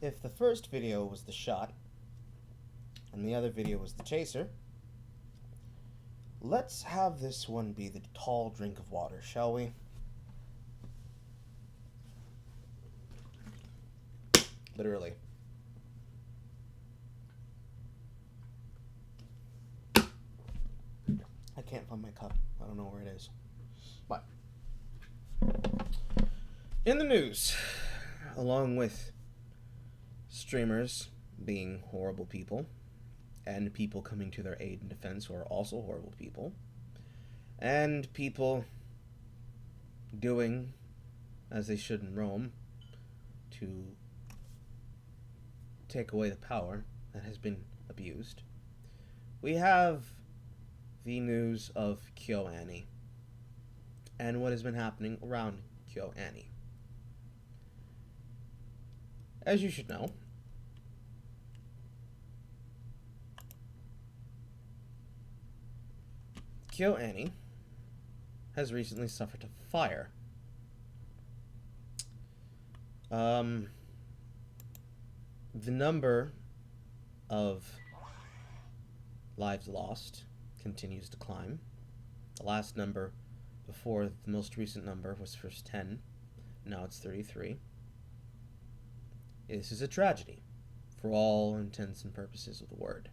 if the first video was the shot and the other video was the chaser, let's have this one be the tall drink of water, shall we? Literally. I can't find my cup. I don't know where it is. But in the news, along with streamers being horrible people, and people coming to their aid and defense who are also horrible people, and people doing as they should in Rome to take away the power that has been abused, we have the news of KyoAni and what has been happening around KyoAni. As you should know, KyoAni has recently suffered a fire. The number of lives lost continues to climb. The last number before the most recent number was first 10. Now it's 33. This is a tragedy for all intents and purposes of the word.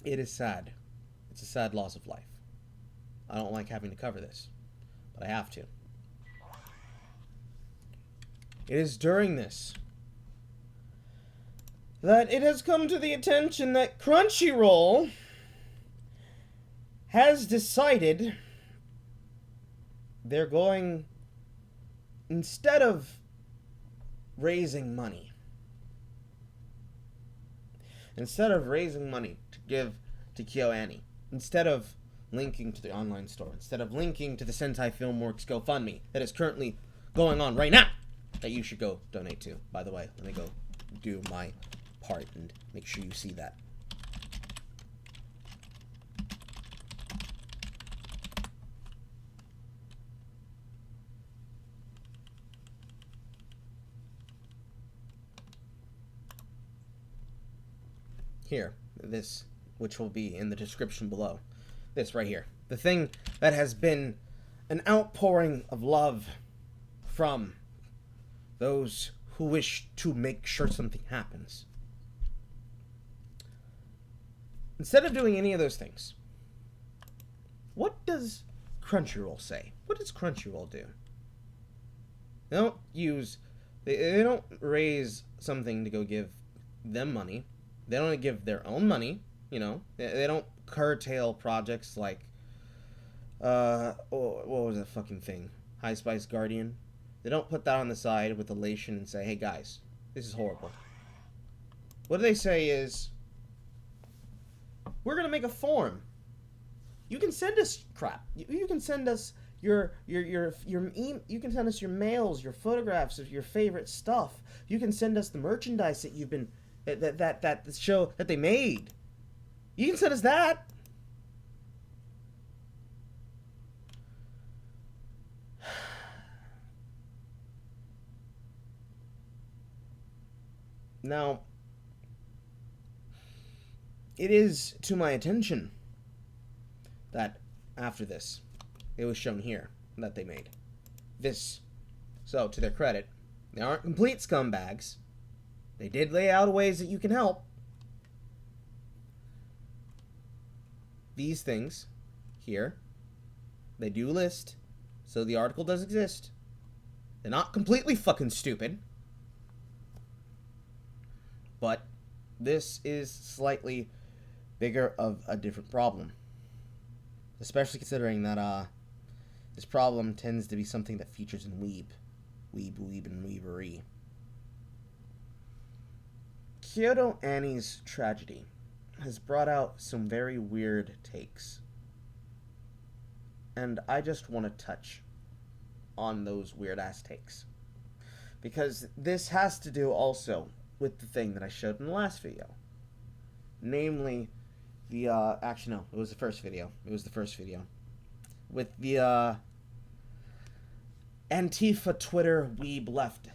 It is sad. It's a sad loss of life. I don't like having to cover this, but I have to. It is during this that it has come to the attention that Crunchyroll has decided they're going, instead of raising money to give to KyoAni, instead of linking to the online store, instead of linking to the Sentai Filmworks GoFundMe that is currently going on right now, that you should go donate to, by the way. Let me go do my part and make sure you see that. Here, this, which will be in the description below. This right here. The thing that has been an outpouring of love from those who wish to make sure something happens. Instead of doing any of those things, what does Crunchyroll say? What does Crunchyroll do? They don't raise something to go give them money. They don't give their own money, you know. They don't curtail projects like, what was that fucking thing? High Spice Guardian. They don't put that on the side with elation and say, hey guys, this is horrible. What they say is, we're gonna make a form. You can send us crap. You can send us you can send us your mails, your photographs of your favorite stuff. You can send us the merchandise that you've been that show that they made. You can send us that. Now, it is to my attention that after this, it was shown here that they made this. So, to their credit, they aren't complete scumbags. They did lay out ways that you can help. These things here, they do list, so the article does exist. They're not completely fucking stupid. But this is slightly bigger of a different problem. Especially considering that this problem tends to be something that features in weeb, and weebery. KyoAni's tragedy has brought out some very weird takes. And I just want to touch on those weird-ass takes. Because this has to do also with the thing that I showed in the last video. Namely, the, actually no, it was the first video. With the, Antifa Twitter weeb left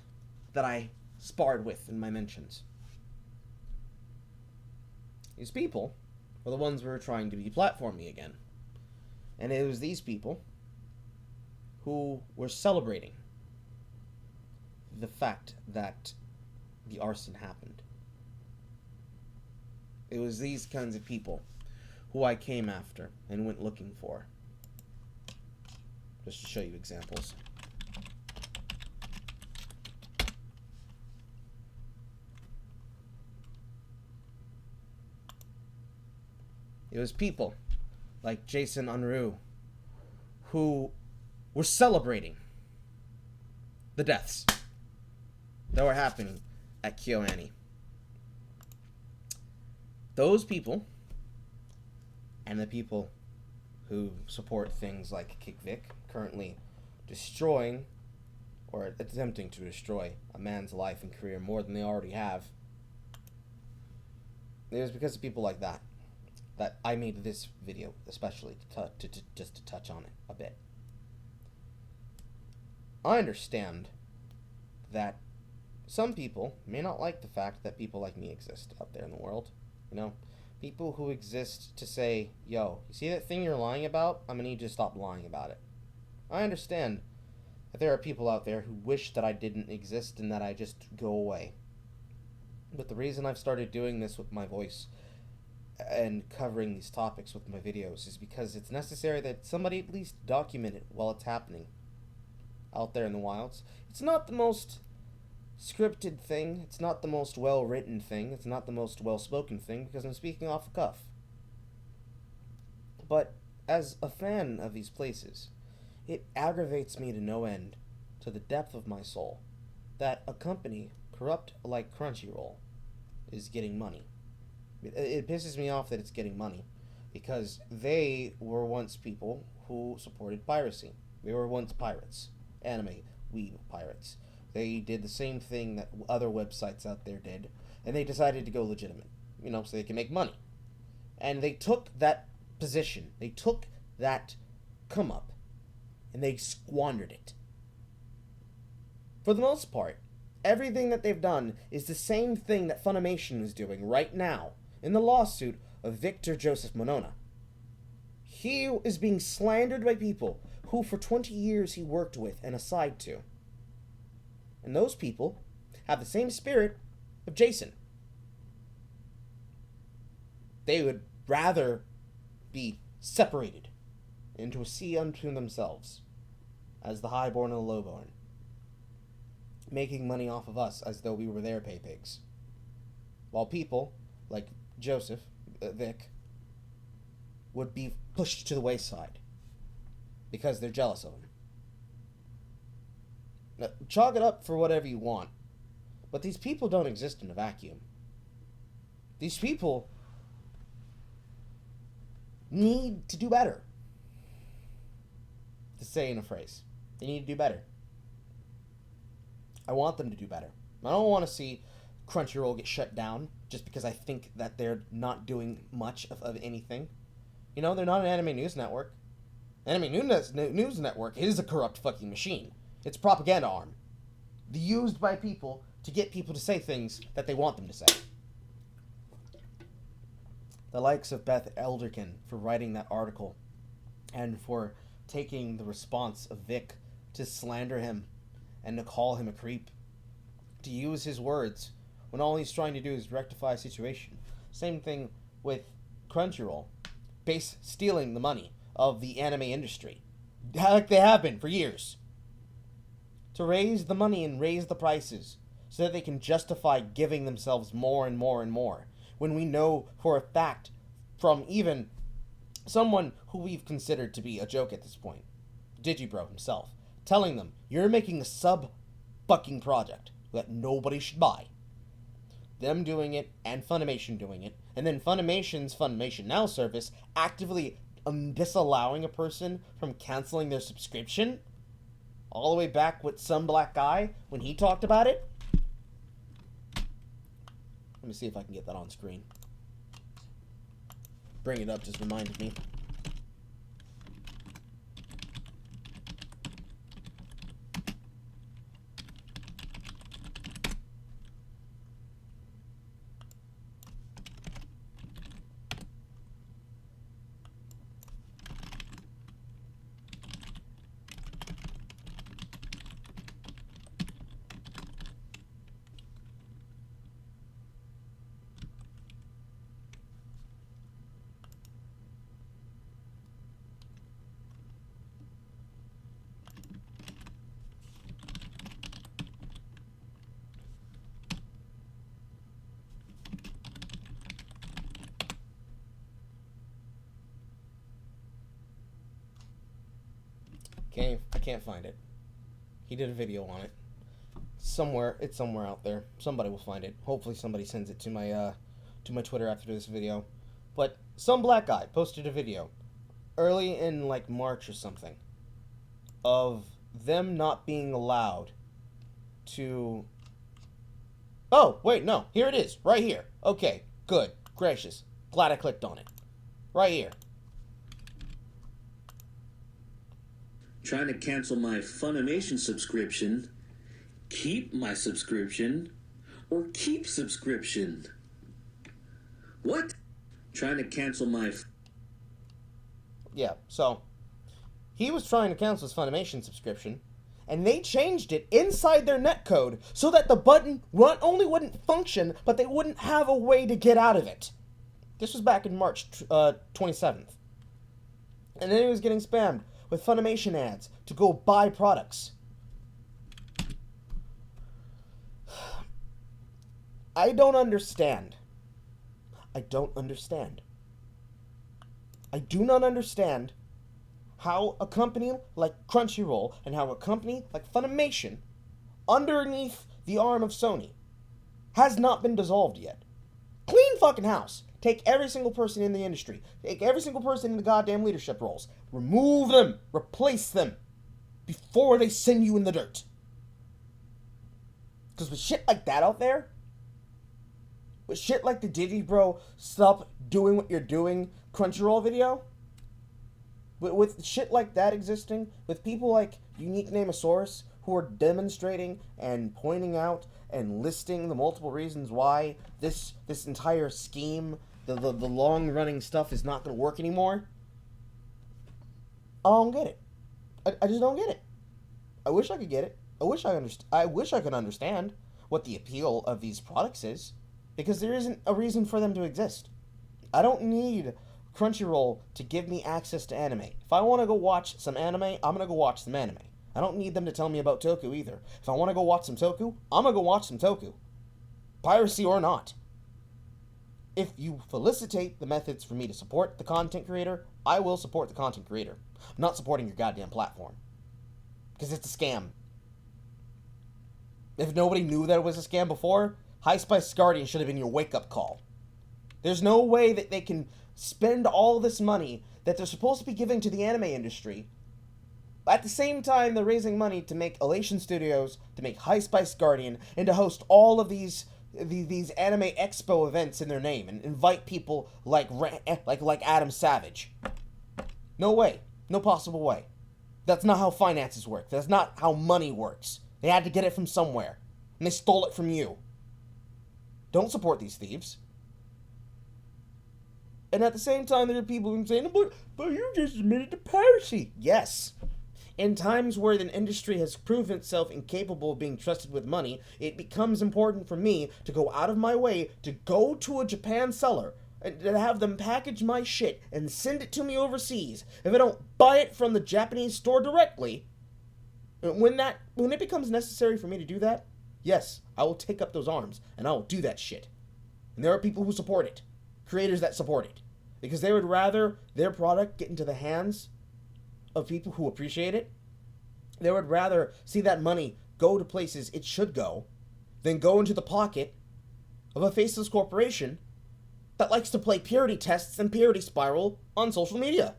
that I sparred with in my mentions. These people were the ones who were trying to deplatform me again. And it was these people who were celebrating the fact that the arson happened. It was these kinds of people who I came after and went looking for. Just to show you examples. It was people like Jason Unruh who were celebrating the deaths that were happening at KyoAni. Those people and the people who support things like KickVic, currently destroying or attempting to destroy a man's life and career more than they already have, it was because of people like that I made this video, especially just to touch on it a bit. I understand that some people may not like the fact that people like me exist out there in the world. You know, people who exist to say, yo, you see that thing you're lying about? I'm gonna need you to stop lying about it. I understand that there are people out there who wish that I didn't exist and that I just go away. But the reason I've started doing this with my voice and covering these topics with my videos is because it's necessary that somebody at least document it while it's happening out there in the wilds. It's not the most scripted thing, it's not the most well-written thing, it's not the most well-spoken thing, because I'm speaking off the cuff. But as a fan of these places, it aggravates me to no end, to the depth of my soul, that a company corrupt like Crunchyroll is getting money. It pisses me off that it's getting money, because they were once people who supported piracy. They were once pirates. Anime weeb pirates. They did the same thing that other websites out there did, and they decided to go legitimate, you know, so they can make money. And they took that position, they took that come up, and they squandered it. For the most part, everything that they've done is the same thing that Funimation is doing right now in the lawsuit of Victor Joseph Monona. He is being slandered by people who for 20 years he worked with and assigned to. And those people have the same spirit of Jason. They would rather be separated into a sea unto themselves as the highborn and the lowborn, making money off of us as though we were their pay pigs. While people like Vic, would be pushed to the wayside because they're jealous of him. Now, chalk it up for whatever you want, but these people don't exist in a vacuum. These people need to do better. To say in a phrase, they need to do better. I want them to do better. I don't want to see Crunchyroll get shut down just because I think that they're not doing much of anything. You know, they're not an anime news network. Anime news network is a corrupt fucking machine. It's a propaganda arm. Used by people to get people to say things that they want them to say. The likes of Beth Elderkin for writing that article and for taking the response of Vic to slander him and to call him a creep. To use his words when all he's trying to do is rectify a situation. Same thing with Crunchyroll. Stealing the money of the anime industry. Like they have been for years. To raise the money and raise the prices so that they can justify giving themselves more and more and more. When we know for a fact from even someone who we've considered to be a joke at this point, Digibro himself, telling them, you're making a sub-fucking project that nobody should buy. Them doing it, and Funimation doing it, and then Funimation's Funimation Now service actively disallowing a person from canceling their subscription, all the way back with some black guy when he talked about it. Let me see if I can get that on screen. Bring it up just reminded me. I can't find it. He did a video on it. It's somewhere out there. Somebody will find it. Hopefully somebody sends it to my Twitter after this video. But some black guy posted a video early in like March or something of them not being allowed to... Oh, wait, no. Here it is. Right here. Okay, good. Gracious. Glad I clicked on it. Right here. Trying to cancel my Funimation subscription, keep my subscription, or keep subscription. What? Trying to cancel my... Yeah, so he was trying to cancel his Funimation subscription, and they changed it inside their netcode so that the button not only wouldn't function, but they wouldn't have a way to get out of it. This was back in March 27th. And then he was getting spammed with Funimation ads to go buy products. I don't understand. I don't understand. I do not understand how a company like Crunchyroll and how a company like Funimation, underneath the arm of Sony, has not been dissolved yet. Clean fucking house. Take every single person in the industry. Take every single person in the goddamn leadership roles. Remove them. Replace them. Before they send you in the dirt. Because with shit like that out there, with shit like the Digibro stop doing what you're doing Crunchyroll video, with shit like that existing, with people like Unique Namosaurus who are demonstrating and pointing out and listing the multiple reasons why this entire scheme, the long-running stuff is not going to work anymore, I don't get it. I just don't get it. I wish I could get it. I wish I could understand what the appeal of these products is, because there isn't a reason for them to exist. I don't need Crunchyroll to give me access to anime. If I want to go watch some anime, I'm going to go watch some anime. I don't need them to tell me about Toku either. If I want to go watch some Toku, I'm going to go watch some Toku. Piracy or not. If you felicitate the methods for me to support the content creator, I will support the content creator. I'm not supporting your goddamn platform. Because it's a scam. If nobody knew that it was a scam before, High Spice Guardian should have been your wake-up call. There's no way that they can spend all this money that they're supposed to be giving to the anime industry. At the same time, they're raising money to make Elation Studios, to make High Spice Guardian, and to host all of these anime expo events in their name, and invite people like Adam Savage. No way. No possible way. That's not how finances work. That's not how money works. They had to get it from somewhere, and they stole it from you. Don't support these thieves. And at the same time, there are people who are saying, but you just admitted to piracy. Yes. In times where an industry has proven itself incapable of being trusted with money, it becomes important for me to go out of my way to go to a Japan seller and to have them package my shit and send it to me overseas. If I don't buy it from the Japanese store directly, when it becomes necessary for me to do that, yes, I will take up those arms and I will do that shit. And there are people who support it. Creators that support it. Because they would rather their product get into the hands of people who appreciate it. They would rather see that money go to places it should go than go into the pocket of a faceless corporation that likes to play purity tests and purity spiral on social media.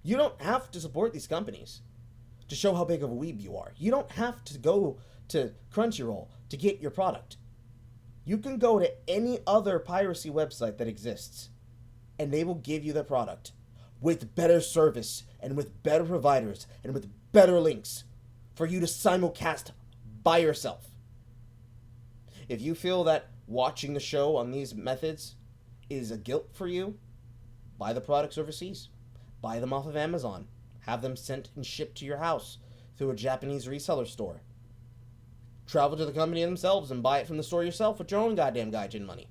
You don't have to support these companies to show how big of a weeb you are. You don't have to go to Crunchyroll to get your product. You can go to any other piracy website that exists, and they will give you the product with better service, and with better providers, and with better links for you to simulcast by yourself. If you feel that watching the show on these methods is a guilt for you, buy the products overseas. Buy them off of Amazon. Have them sent and shipped to your house through a Japanese reseller store. Travel to the company themselves and buy it from the store yourself with your own goddamn gaijin money.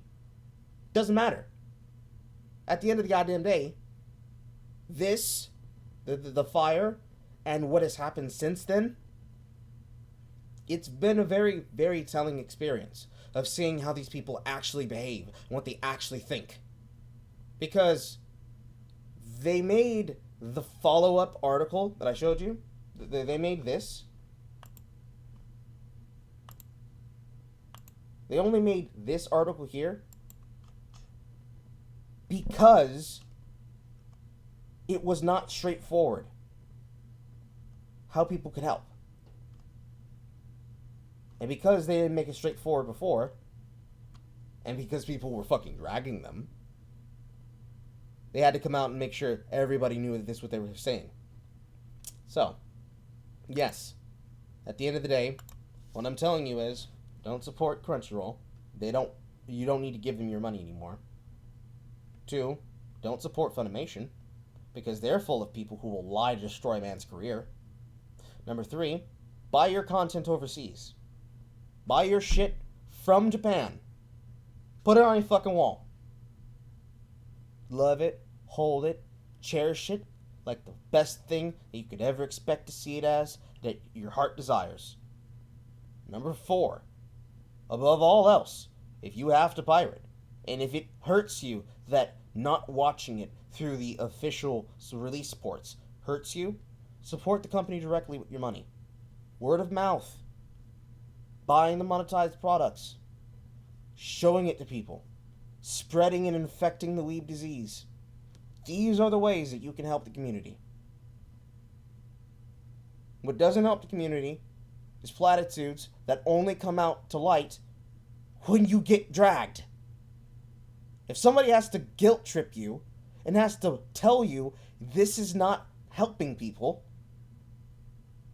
Doesn't matter. At the end of the goddamn day, the fire, and what has happened since then, it's been a very, very telling experience of seeing how these people actually behave and what they actually think. Because they made The follow-up article that I showed you, they made this. They only made this article here because it was not straightforward how people could help. And because they didn't make it straightforward before, and because people were fucking dragging them, they had to come out and make sure everybody knew that this is what they were saying. So, yes, at the end of the day, what I'm telling you is, don't support Crunchyroll. You don't need to give them your money anymore. 2, don't support Funimation, because they're full of people who will lie to destroy a man's career. Number 3, buy your content overseas. Buy your shit from Japan. Put it on your fucking wall. Love it, hold it, cherish it like the best thing that you could ever expect to see it as, that your heart desires. Number 4, above all else, if you have to pirate, and if it hurts you that not watching it through the official release ports hurts you, support the company directly with your money. Word of mouth. Buying the monetized products. Showing it to people. Spreading and infecting the weeb disease. These are the ways that you can help the community. What doesn't help the community is platitudes that only come out to light when you get dragged. If somebody has to guilt trip you and has to tell you this is not helping people,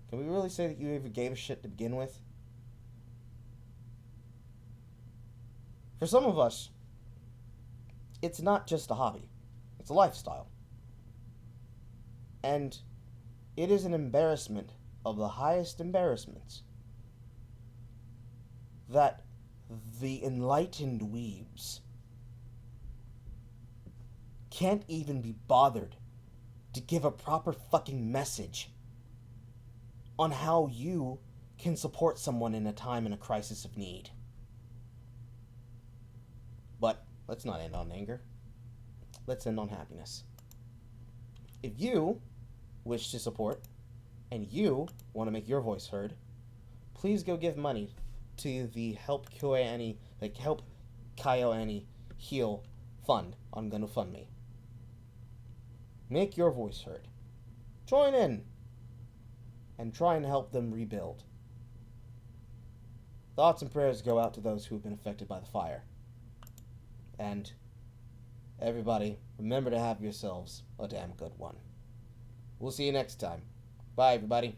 can we really say that you even gave a shit to begin with? For some of us, it's not just a hobby. It's a lifestyle. And it is an embarrassment of the highest embarrassments that the enlightened weebs can't even be bothered to give a proper fucking message on how you can support someone in a time in a crisis of need. But let's not end on anger. Let's end on happiness. If you wish to support and you want to make your voice heard, please go give money to the Help Kaio Annie Heal Fund on GoFundMe. Make your voice heard. Join in and try and help them rebuild. Thoughts and prayers go out to those who have been affected by the fire. And everybody, remember to have yourselves a damn good one. We'll see you next time. Bye, everybody.